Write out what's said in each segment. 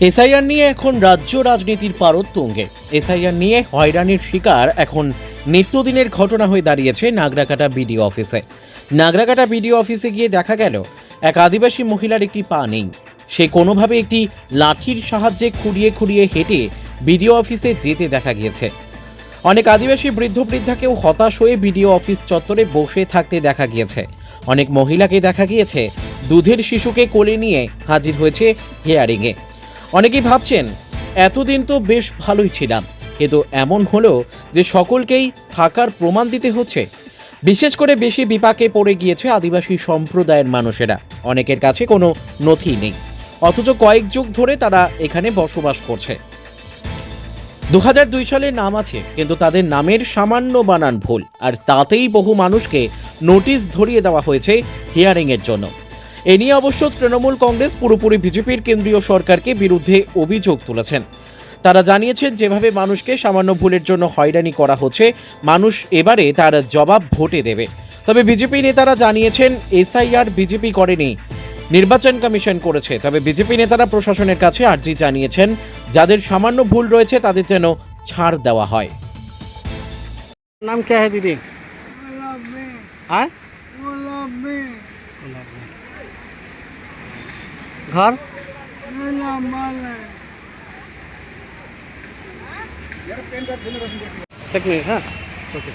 SIR নিয়ে এখন রাজ্য রাজনীতির পারদ তুঙ্গে। এসআইআর নিয়ে হয়রানির শিকার এখন নিত্যদিনের ঘটনা হয়ে দাঁড়িয়েছে নাগরাকাটা বিডিও অফিসে। নাগরাকাটা বিডিও অফিসে গিয়ে দেখা গেল এক আদিবাসী মহিলার একটি পা নেই। সে কোনোভাবে একটি লাঠির সাহায্যে খুঁড়িয়ে খুঁড়িয়ে হেঁটে বিডিও অফিসে যেতে দেখা গিয়েছে। অনেক আদিবাসী বৃদ্ধ বৃদ্ধাকেও হতাশ হয়ে বিডিও অফিস চত্বরে বসে থাকতে দেখা গিয়েছে। অনেক মহিলাকে দেখা গিয়েছে দুধের শিশুকে কোলে নিয়ে হাজির হয়েছে হিয়ারিংয়ে। অনেকেই ভাবছেন এতদিন তো বেশ ভালোই ছিলাম, কিন্তু এমন হলো যে সকলকেই থাকার প্রমাণ দিতে হচ্ছে। বিশেষ করে বেশি বিপাকে পড়ে গিয়েছে আদিবাসী সম্প্রদায়ের মানুষেরা। অনেকের কাছে কোনো নথি নেই, অথচ কয়েক যুগ ধরে তারা এখানে বসবাস করছে। 2002 সালে নাম আছে, কিন্তু তাদের নামের সামান্য বানান ভুল, আর তাতেই বহু মানুষকে নোটিশ ধরিয়ে দেওয়া হয়েছে হিয়ারিংয়ের জন্য। এ নিয়ে অবশ্য তৃণমূল কংগ্রেস পুরোপুরি বিজেপির কেন্দ্রীয় সরকারকে বিরুদ্ধে অভিযোগ তুলেছেন। তারা জানিয়েছেন যেভাবে মানুষকে সামান্য ভুলের জন্য হয়রানি করা হচ্ছে, মানুষ এবারে তার জবাব ভোটে দেবে। তবে বিজেপি নেতারা জানিয়েছেন এসআইআর বিজেপি করেনি, নির্বাচন কমিশন করেছে। তবে বিজেপি নেতারা প্রশাসনের কাছে আর্জি জানিয়েছেন যাদের সামান্য ভুল রয়েছে তাদের যেন ছাড় দেওয়া হয়। नाम क्या है दीदी? हाँ? घर एक मिनट। हाँ ओके।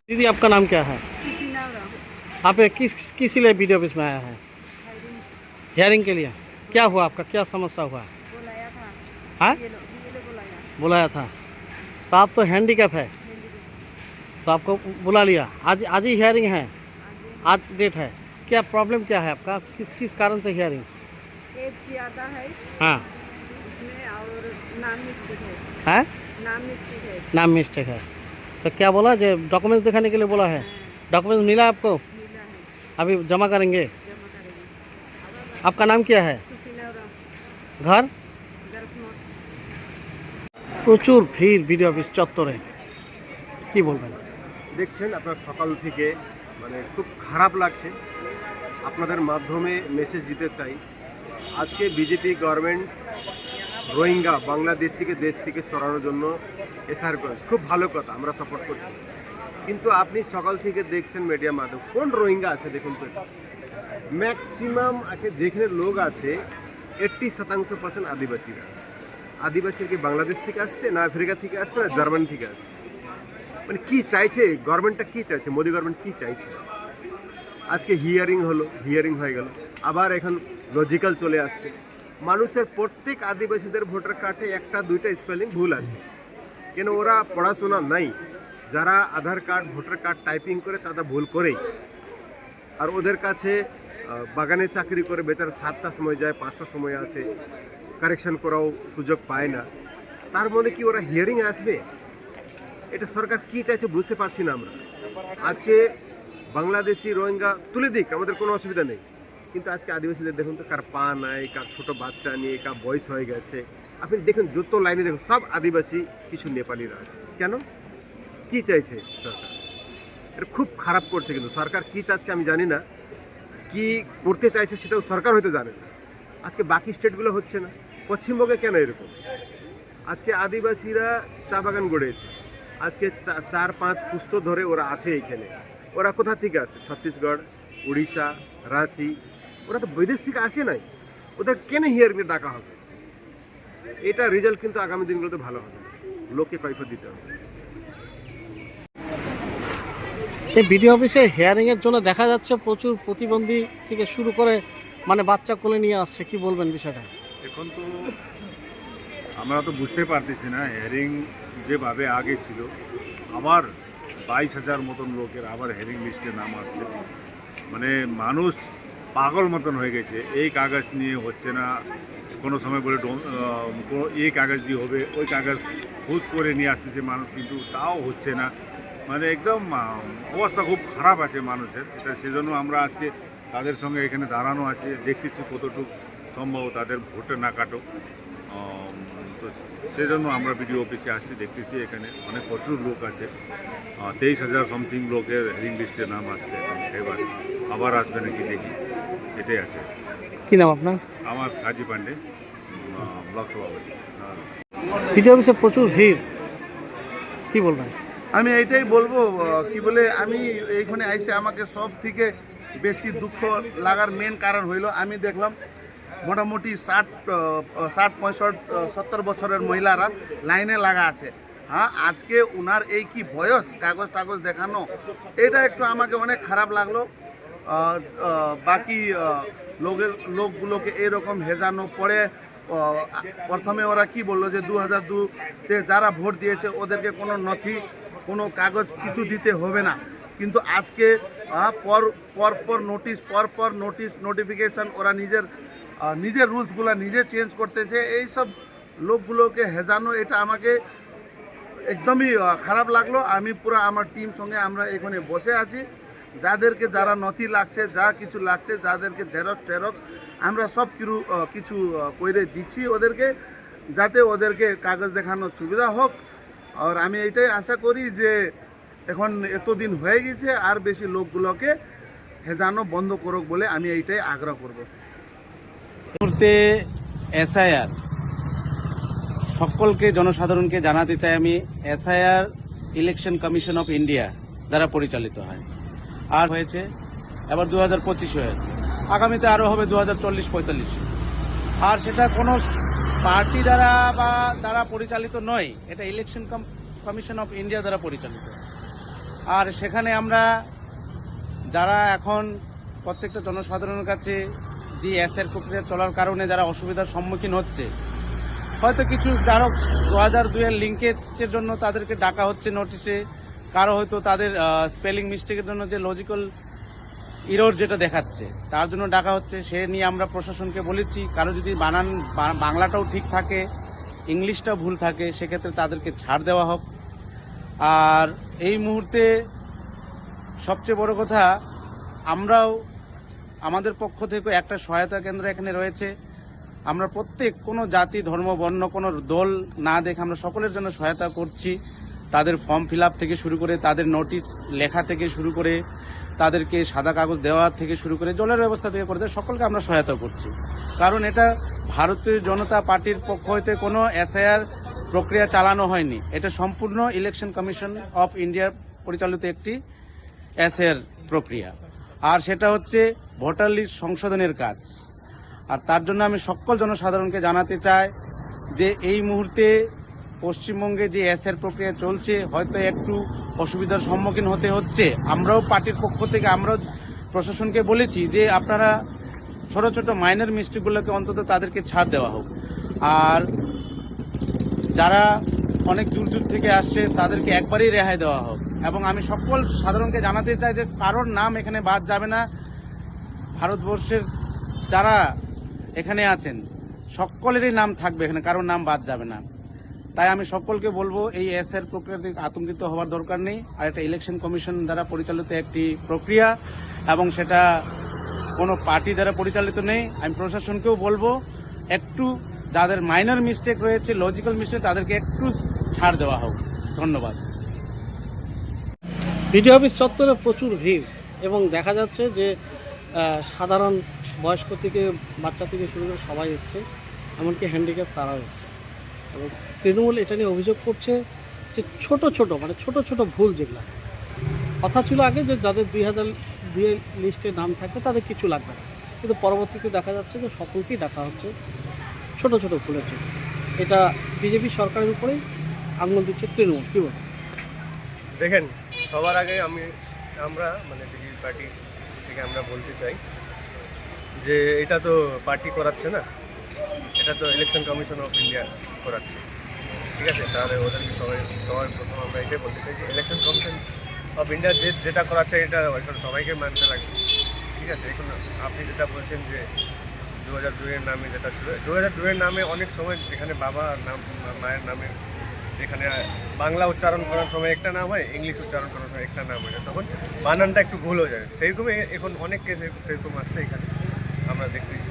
दीदी आपका नाम क्या है? आप किस लिए वीडियो ऑफिस में आया है? हियरिंग के लिए। क्या हुआ आपका, क्या समस्या हुआ? बुलाया था। हाँ ये लोग बुलाया था। तो आप तो हैंडीकैप है, तो आपको बुला लिया। आज ही हियरिंग है, आज डेट है। क्या प्रॉब्लम क्या है आपका, किस कारण से हियरिंग? एज ज्यादा है हाँ इसमें और नाम मिस्टेक है। है नाम मिस्टेक है। नाम मिस्टेक है। तो क्या बोला, जो डॉक्यूमेंट्स दिखाने के लिए बोला है? डॉक्यूमेंट्स मिला आपको? मिला है, अभी जमा करेंगे। जमा करेंगे। आपका नाम क्या है? सुशीला राम, घर? गरसमोट। প্রচুর ভিড় বিডিও অফিস চত্বরে, কি বলবেন? দেখছেন আপনার সকাল থেকে মানে খুব খারাপ লাগছে। আপনাদের মাধ্যমে মেসেজ দিতে চাই, আজকে বিজেপি গভর্নমেন্ট রোহিঙ্গা বাংলাদেশিকে দেশ থেকে সরানোর জন্য এসআর করেছে, খুব ভালো কথা, আমরা সাপোর্ট করছি। কিন্তু আপনি সকাল থেকে দেখছেন মিডিয়া মাধ্যম, কোন রোহিঙ্গা আছে দেখুন তো। ম্যাক্সিমাম যেখানে লোক আছে 80% আদিবাসীরা আছে। আদিবাসী কি বাংলাদেশ থেকে আসছে, না আফ্রিকা থেকে আসছে, না জার্মানি থেকে আসছে? মানে কি চাইছে গভর্নমেন্টটা, কি চাইছে মোদি গভর্নমেন্ট, কি চাইছে? আজকে হিয়ারিং হলো, হিয়ারিং হয়ে গেল, আবার এখন লজিক্যাল চলে আসছে। মানুষের প্রত্যেক আদিবাসীদের ভোটার কার্ডে একটা দুইটা স্পেলিং ভুল আছে, কেন ওরা পড়াশোনা নাই। যারা আধার কার্ড ভোটার কার্ড টাইপিং করে তারা ভুল করেই, আর ওদের কাছে বাগানে চাকরি করে বেচারা 7টার সময় যায়, 5টার সময় আছে, কারেকশন করাও সুযোগ পায় না। তার মধ্যে কি ওরা হিয়ারিং আসবে? এটা সরকার কি চাইছে বুঝতে পারছি না আমরা। আজকে বাংলাদেশি রোহিঙ্গা তুলে দিক, আমাদের কোনো অসুবিধা নেই, কিন্তু আজকে আদিবাসীদের দেখুন তো, কার পা নাই, কার ছোট বাচ্চা নিয়ে, কার বয়স হয়ে গেছে। আপনি দেখুন যত লাইনে দেখুন সব আদিবাসী, কিছু নেপালিরা আছে। কেন, কি চাইছে সরকার? এটা খুব খারাপ করছে। কিন্তু সরকার কি চাচ্ছে আমি জানি না, কি করতে চাইছে সেটাও সরকার হয়তো জানে না। আজকে বাকি স্টেটগুলো হচ্ছে না, পশ্চিমবঙ্গে কেন এরকম? আজকে আদিবাসীরা চা বাগান গড়েছে, আজকে 4-5 পুস্ত ধরে ওরা আছে এইখানে। ওরা কোথা থেকে আসে? ছত্তিশগড়, উড়িষ্যা, রাঁচি। ওরা তো বিদেশ থেকে আসে নাই, ওদের কেন হিয়ারিংয়ে ডাকা হবে? এটা রেজাল্ট কিন্তু আগামী দিনগুলোতে ভালো হবে, লোককে পয়সা দিতে হবে। এই বিডিও অফিসে হিয়ারিংয়ের জন্য দেখা যাচ্ছে প্রচুর প্রতিবন্ধী থেকে শুরু করে মানে বাচ্চা কোলে নিয়ে আসছে, কি বলবেন বিষয়টা? এখন তো আমরা তো বুঝতে পারতেছি না, হেয়ারিং যেভাবে আগে ছিল, আবার 22,000 মতন লোকের আবার হেয়ারিং লিস্টে নাম আসছে। মানে মানুষ পাগল মতন হয়ে গেছে। এই কাগজ নিয়ে হচ্ছে না, কোনো সময় বলে এই কাগজ দিয়ে হবে, ওই কাগজ খুঁজ করে নিয়ে আসতেছে মানুষ, কিন্তু তাও হচ্ছে না। মানে একদম অবস্থা খুব খারাপ আছে মানুষের। এটা সেজন্য আমরা আজকে তাদের সঙ্গে এখানে দাঁড়ানো আছে, দেখতেছি কতটুকু সম্ভব তাদের ভোটে না কাটো। তো সেজন্য আমরা বিডিও অফিসে আসছি, দেখতেছি এখানে অনেক প্রচুর লোক আছে। 23,000 সামথিং লোকের হেরিং লিস্টে নাম আসছে। এবার আবার আসবে নাকি দেখি, এটাই আছে। কি নাম আপনার? আমার কাজী পান্ডে, ব্লক সভাপতি। ভিডিও অফিসে প্রচুর ভিড়, কি বলবেন? আমি এইটাই বলবো, কি বলে আমি এইখানে আইসে আমাকে সব থেকে বেশি দুঃখ লাগার মেন কারণ হইল আমি দেখলাম মোটামুটি 60-65-70 বছরের মহিলারা লাইনে লাগা আছে। হ্যাঁ, আজকে ওনার এই কি বয়স, কাগজ টাগজ দেখানো, এটা একটু আমাকে অনেক খারাপ লাগলো। বাকি লোকগুলোকে এরকম হেজানো পড়ে। প্রথমে ওরা কি বললো যে 2002-তে যারা ভোট দিয়েছে ওদেরকে কোনো নথি, কোনো কাগজ কিছু দিতে হবে না, কিন্তু আজকে পর নোটিশ নোটিফিকেশান ওরা নিজের রুলসগুলো নিজে চেঞ্জ করতেছে। এই সব লোকগুলোকে হেজানো, এটা আমাকে একদমই খারাপ লাগলো। আমি পুরো আমার টিম সঙ্গে আমরা এখানে বসে আছি, যাদেরকে যারা নথি লাগছে, যা কিছু লাগছে, যাদেরকে জেরক্স আমরা সব কিছু করে দিচ্ছি ওদেরকে, যাতে ওদেরকে কাগজ দেখানোর সুবিধা হোক। আর আমি এইটাই আশা করি যে এখন এতদিন হয়ে গেছে, আর বেশি লোকগুলোকে হেজানো বন্ধ করুক বলে আমি এইটাই আগ্রহ করব। মুহূর্তে এসআইআর সকলকে জনসাধারণকে জানাতে চাই আমি, SIR election commission of India দ্বারা পরিচালিত হয়, আর হয়েছে এবার 2025 হয়েছে, আগামীতে আরও হবে 2040-45। আর সেটা কোনো পার্টি দ্বারা পরিচালিত নয়, এটা ইলেকশন কমিশন অফ ইন্ডিয়া দ্বারা পরিচালিত। আর সেখানে আমরা যারা এখন প্রত্যেকটা জনসাধারণের কাছে যে এসআইআর প্রক্রিয়া চলার কারণে যারা অসুবিধার সম্মুখীন হচ্ছে, হয়তো কিছু কারো 2002-এর লিঙ্কেজের জন্য তাদেরকে ডাকা হচ্ছে নোটিশে, কারো হয়তো তাদের স্পেলিং মিস্টেকের জন্য যে লজিক্যাল ইরর যেটা দেখাচ্ছে তার জন্য ডাকা হচ্ছে, সে নিয়ে আমরা প্রশাসনকে বলেছি কারো যদি বাংলাটাও ঠিক থাকে, ইংলিশটাও ভুল থাকে, সেক্ষেত্রে তাদেরকে ছাড় দেওয়া হোক। আর এই মুহূর্তে সবচেয়ে বড় কথা, আমরাও আমাদের পক্ষ থেকে একটা সহায়তা কেন্দ্র এখানে রয়েছে। আমরা প্রত্যেক কোনো জাতি, ধর্ম, বর্ণ, কোনো দল না দেখে আমরা সকলের জন্য সহায়তা করছি। তাদের ফর্ম ফিল আপ থেকে শুরু করে, তাদের নোটিশ লেখা থেকে শুরু করে, তাদেরকে সাদা কাগজ দেওয়া থেকে শুরু করে, জলের ব্যবস্থা থেকে করে সকলকে আমরা সহায়তা করছি। কারণ এটা ভারতীয় জনতা পার্টির পক্ষ হইতে কোনো এসআইআর প্রক্রিয়া চালানো হয়নি, এটা সম্পূর্ণ ইলেকশন কমিশন অফ ইন্ডিয়ার পরিচালিত একটি এসআইআর প্রক্রিয়া। আর সেটা হচ্ছে ভোটার লিস্ট সংশোধনের কাজ। আর তার জন্য আমি সকল জনসাধারণকে জানাতে চাই যে এই মুহূর্তে পশ্চিমবঙ্গে যে এসআইআর প্রক্রিয়া চলছে, হয়তো একটু অসুবিধার সম্মুখীন হতে হচ্ছে। আমরাও পার্টির পক্ষ থেকে আমরাও প্রশাসনকে বলেছি যে আপনারা ছোট ছোট মাইনর মিস্টেকগুলোকে অন্তত তাদেরকে ছাড় দেওয়া হোক। আর যারা অনেক দূর দূর থেকে আসছে তাদেরকে একবারেই রেহাই দেওয়া হোক। এবং আমি সকল সাধারণকে জানাতে চাই যে কারোর নাম এখানে বাদ যাবে না। ভারতবর্ষের যারা এখানে আছেন সকলেরই নাম থাকবে এখানে, কারোর নাম বাদ যাবে না। তাই আমি সকলকে বলবো এই এসআইআর প্রক্রিয়াতে আতঙ্কিত হওয়ার দরকার নেই। আর এটা ইলেকশন কমিশন দ্বারা পরিচালিত একটি প্রক্রিয়া এবং সেটা কোনো পার্টি দ্বারা পরিচালিত নেই। আমি প্রশাসনকেও বলবো একটু যাদের মাইনর মিস্টেক রয়েছে, লজিক্যাল মিস্টেক, তাদেরকে একটু ছাড় দেওয়া হোক। ধন্যবাদ। ভিডিও অফিস চত্বরে প্রচুর ভিড় এবং দেখা যাচ্ছে যে সাধারণ বয়স্ক থেকে বাচ্চা থেকে শুরু করে সবাই এসছে, এমনকি হ্যান্ডিক্যাপ তারাও এসছে। এবং তৃণমূল এটা নিয়ে অভিযোগ করছে যে ছোট ছোট ভুল, যেগুলো কথা ছিল আগে যে যাদের 2002 লিস্টে নাম থাকবে তাদের কিছু লাগবে না, কিন্তু পরবর্তীতে দেখা যাচ্ছে যে সকলকেই ডাকা হচ্ছে ছোট ভুলের জন্য। এটা বিজেপি সরকারের উপরেই আঙুল দিচ্ছে তৃণমূল। কী বলবো? দেখেন, সবার আগে আমরা বিজেপি পার্টি থেকে আমরা বলতে চাই যে এটা তো পার্টি করাচ্ছে না, এটা তো ইলেকশন কমিশন অফ ইন্ডিয়া করাচ্ছে, ঠিক আছে? তাহলে ওদেরকে সবাই প্রথম আমরা এটাই বলতে চাই যে ইলেকশন কমিশন অফ ইন্ডিয়া যেটা করাচ্ছে এটা সবাইকে মানতে লাগবে, ঠিক আছে? এখন আপনি যেটা বলছেন যে 2002-এর নামে যেটা ছিল, 2002-এর নামে অনেক সময় যেখানে বাবার নাম, মায়ের নামে যেখানে বাংলা উচ্চারণ করার সময় একটা নাম হয়, ইংলিশ উচ্চারণ করার সময় একটা নাম হয়, তখন বানানটা একটু ভুল হয়ে যায়। সেইরকমই এখন অনেক কেসে সেরকম আসছে, এখানে আমরা দেখতেছি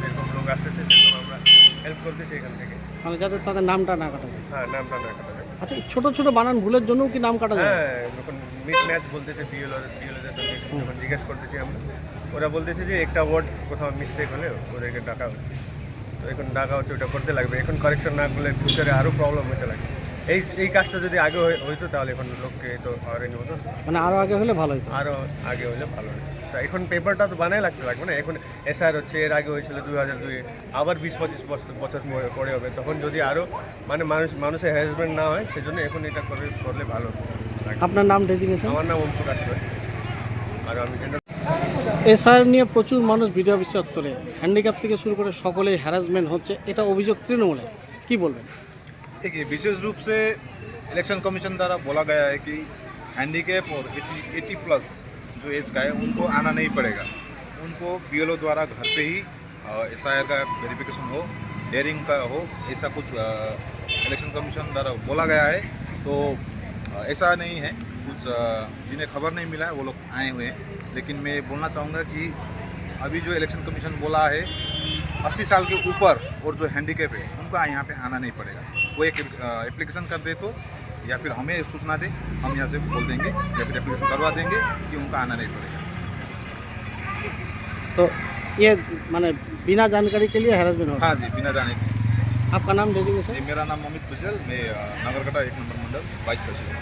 যেরকম লোক আসতেছে সেরকম আমরা হেল্প করতেছি এখান থেকে। মানে যাতে তাদের নামটা না কাটা যায়। হ্যাঁ, নামটা না কাটা যায়। আচ্ছা, এই ছোট ছোট বানান ভুলের জন্যও কি নাম কাটা যায়? হ্যাঁ, যখন মিস ম্যাচ বলতেছে বিএলওদের সঙ্গে যখন জিজ্ঞেস করতেছি আমরা, ওরা বলতেছে যে একটা ওয়ার্ড কোথাও মিস্টেক হলে ওদেরকে ডাকা হচ্ছে। তো এখন ডাকা হচ্ছে, ওটা করতে লাগবে। এখন কারেকশন না করলে ফিউচারে আরও প্রবলেম হতে লাগবে। এই কাজটা যদি আগে হইতো তাহলে এখন লোককে তো হয়রানি হতো, মানে আরও আগে হলে ভালো হতো। আরও আগে হলে ভালো হতো। তা এখন পেপারটা তো বানাই লাগবে না। এখন এসআর হচ্ছে, এর আগে হয়েছিল 2002-এ, আবার 20-25 বছর পরে হবে। তখন যদি আরও মানে মানুষের হ্যারাসমেন্ট না হয়, সেজন্য এখন এটা করলে ভালো হতো। আপনার নাম ডেজিগনেশন? আমার নাম ওম প্রকাশ রায়, আর আমি জেন্ডার এসআইআর নিয়ে প্রচুর মানুষ বিডিও অফিস চত্বরে হ্যান্ডিক্যাপ থেকে শুরু করে সকলেই হ্যারাসমেন্ট হচ্ছে, এটা অভিযোগ তৃণমূলে, কি বলবেন? देखिए, विशेष रूप से इलेक्शन कमीशन द्वारा बोला गया है कि हैंडीकैप और 80 प्लस जो एज का है उनको आना नहीं पड़ेगा। उनको बीएलओ द्वारा घर पे ही एसआईआर का वेरिफिकेशन हो, हेयरिंग का हो, ऐसा कुछ इलेक्शन कमीशन द्वारा बोला गया है। तो ऐसा नहीं है, कुछ जिन्हें खबर नहीं मिला है वो लोग आए हुए हैं। लेकिन मैं बोलना चाहूँगा कि अभी जो इलेक्शन कमीशन बोला है 80 साल के ऊपर और जो हैंडीकैप है उनको यहाँ पे आना नहीं पड़ेगा। वो एक एप्लीकेशन कर दे तो, या फिर हमें सूचना दे, हम यहाँ से बोल देंगे या फिर एप्लीकेशन करवा देंगे कि उनका आना नहीं पड़ेगा। तो ये माने बिना जानकारी के लिए हैरासमेंट हो रहा हाँ जी, बिना जाने के। है। आपका नाम डेजिग्नेशन? जी, मेरा नाम अमित बुजल, मैं नागरकटा 1 नंबर मंडल वाइस प्रेसिडेंट।